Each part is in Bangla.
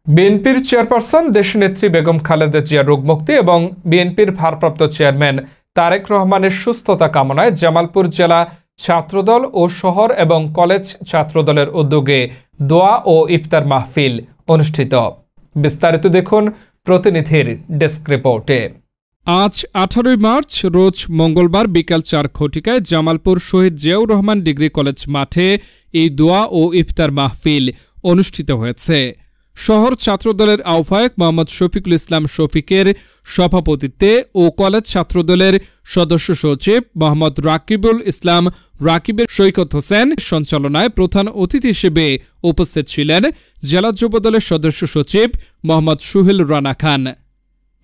বিএনপির চেয়ারপারসন দেশনেত্রী বেগম খালেদা জিয়ার রোগমুক্তি এবং বিএনপির ভারপ্রাপ্ত চেয়ারম্যান তারেক রহমানের সুস্থতা কামনায় জামালপুর জেলা ছাত্রদল ও শহর এবং কলেজ ছাত্রদলের উদ্যোগে দোয়া ও ইফতার মাহফিল অনুষ্ঠিত। বিস্তারিত দেখুন প্রতিনিধির ডেস্ক রিপোর্টে। আজ 18 মার্চ রোজ মঙ্গলবার বিকাল 4 ঘটিকায় জামালপুর শহীদ জিয়াউর রহমান ডিগ্রি কলেজ মাঠে এই দোয়া ও ইফতার মাহফিল অনুষ্ঠিত হয়েছে। শহর ছাত্রদলের আহ্বায়ক মোহাম্মদ শফিকুল ইসলাম শফিকের সভাপতিত্বে ও কলেজ ছাত্রদলের সদস্য সচিব মোহাম্মদ রাকিবুল ইসলাম রাকিবের সৈকত হোসেন সঞ্চালনায় প্রধান অতিথি হিসেবে উপস্থিত ছিলেন জেলা যুবদলের সদস্য সচিব মোহাম্মদ সুহেল রানা খান।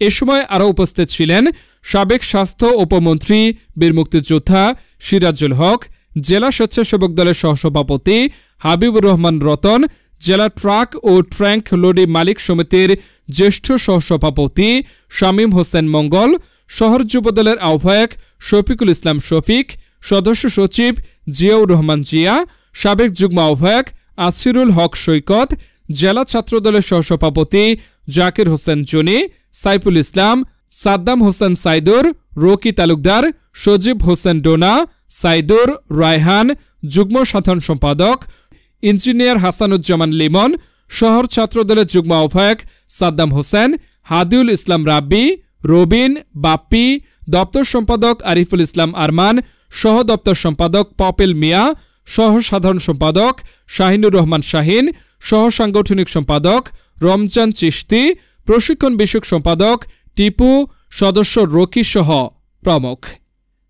এ সময় আরও উপস্থিত ছিলেন সাবেক স্বাস্থ্য উপমন্ত্রী বীর মুক্তিযোদ্ধা সিরাজুল হক, জেলা স্বেচ্ছাসেবক দলের সহসভাপতি হাবিবুর রহমান রতন, জেলা ট্রাক ও ট্র্যাঙ্ক লরি মালিক সমিতির জ্যেষ্ঠ সহসভাপতি শামীম হোসেন মঙ্গল, শহর যুবদলের আহ্বায়ক শফিকুল ইসলাম শফিক, সদস্য সচিব জিয়াউর রহমান জিয়া, সাবেক যুগ্ম আহ্বায়ক আসিরুল হক সৈকত, জেলা ছাত্রদলের সহসভাপতি জাকির হোসেন জনি, সাইফুল ইসলাম, সাদ্দাম হোসেন সাইদুর, রকি তালুকদার, সজীব হোসেন ডোনা, সাইদুর, রায়হান, যুগ্ম সাধারণ সম্পাদক ইঞ্জিনিয়ার হাসানুজ্জামান লিমন, শহর ছাত্রদলের যুগ্ম আহ্বায়ক সাদ্দাম হোসেন, হাদিউল ইসলাম রাব্বি, রবিন, বাপ্পি, দপ্তর সম্পাদক আরিফুল ইসলাম আরমান, সহ দপ্তর সম্পাদক পপেল মিয়া, সহ সাধারণ সম্পাদক শাহিনুর রহমান শাহিন, সহ সাংগঠনিক সম্পাদক রমজান চিশতি, প্রশিক্ষণ বিষয়ক সম্পাদক টিপু, সদস্য রকি সহ প্রমুখ।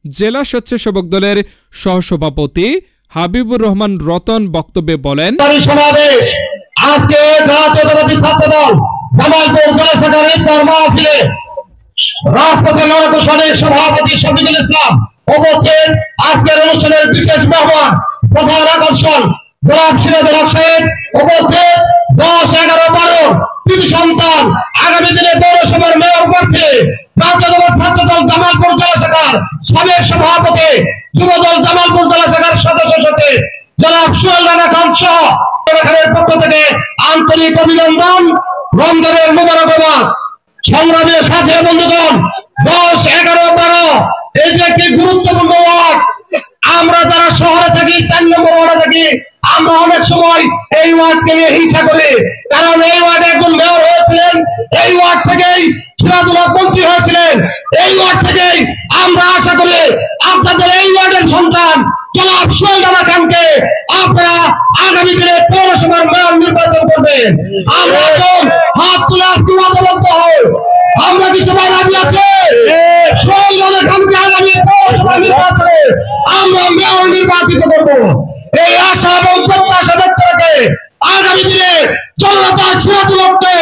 জেলা স্বেচ্ছাসেবক দলের সহসভাপতি হাবিবুর রহমান রতন বক্তব্যে বলেন, আজকে জাতীয়তাবাদী ছাত্রদল জামালপুর জেলা শাখার ইফতার মাহফিলে রাজপথে লড়াকু সনের সভাপতি শফিকুল ইসলাম উপস্থিত। আজকের অনুষ্ঠানের বিশেষ মেহমান প্রধান আকর্ষণ জনাব সিরাজুল হক সাহেব উপস্থিত। 10, 11, 12 কৃতি সন্তান আগামী দিনে পৌরসভার মেয়র প্রার্থী জাতীয়তাবাদী ছাত্রদল জামালপুর জেলা শাখার সাবেক সভাপতি যুবদল জামালপুর জেলা শাখার সদস্য সচিব জনাব সুহেল রানা খান সহ খানের পক্ষ থেকে আন্তরিক অভিনন্দন, রমজানের মোবারকবাদ। সংগ্রামী সাথী বন্ধুগণ, 10, 11, 12 এই যে একটি গুরুত্বপূর্ণ ওয়ার্ড। আমরা যারা শহরে থাকি, 4 নম্বর ওয়ার্ডে থাকি, আমরা অনেক সময় এই ওয়ার্ডকে নিয়ে হিংসা করি, কারণ এই ওয়ার্ডে একজন মেয়র হয়েছিলেন, এই ওয়ার্ড থেকেই সিরাজুল হক মন্ত্রী হয়েছিলেন। এই ওয়ার্ড থেকেই আমরা আশা করি আপনাদের এই ওয়ার্ডের সন্তান জনাব সুহেল রানা খানকে আপনারা আগামী দিনে পৌরসভার মেয়র নির্বাচন করবেন। আমরা হাত তুলে আজকে ওয়াদাবদ্ধ হই, আমরা কি সবাই রাজি আছে? সুহেল রানা খানকে আগামী পৌরসভা নির্বাচনে আমরা মেয়র নির্বাচিত করব। এই আশা এবং প্রত্যাশা ব্যক্ত রেখে আগামী দিনে জনতা সিরাজুল হককে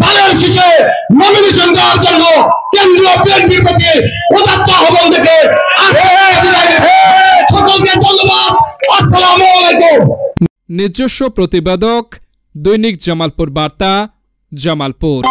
দলের শীর্ষে নমিনেশন দেওয়ার জন্য কেন্দ্রীয় বিএনপির প্রতি উদাত্ত আহ্বান দেখে সকলকে ধন্যবাদ। আসসালামু আলাইকুম। নিজস্ব প্রতিবেদক, দৈনিক জামালপুর বার্তা, জামালপুর।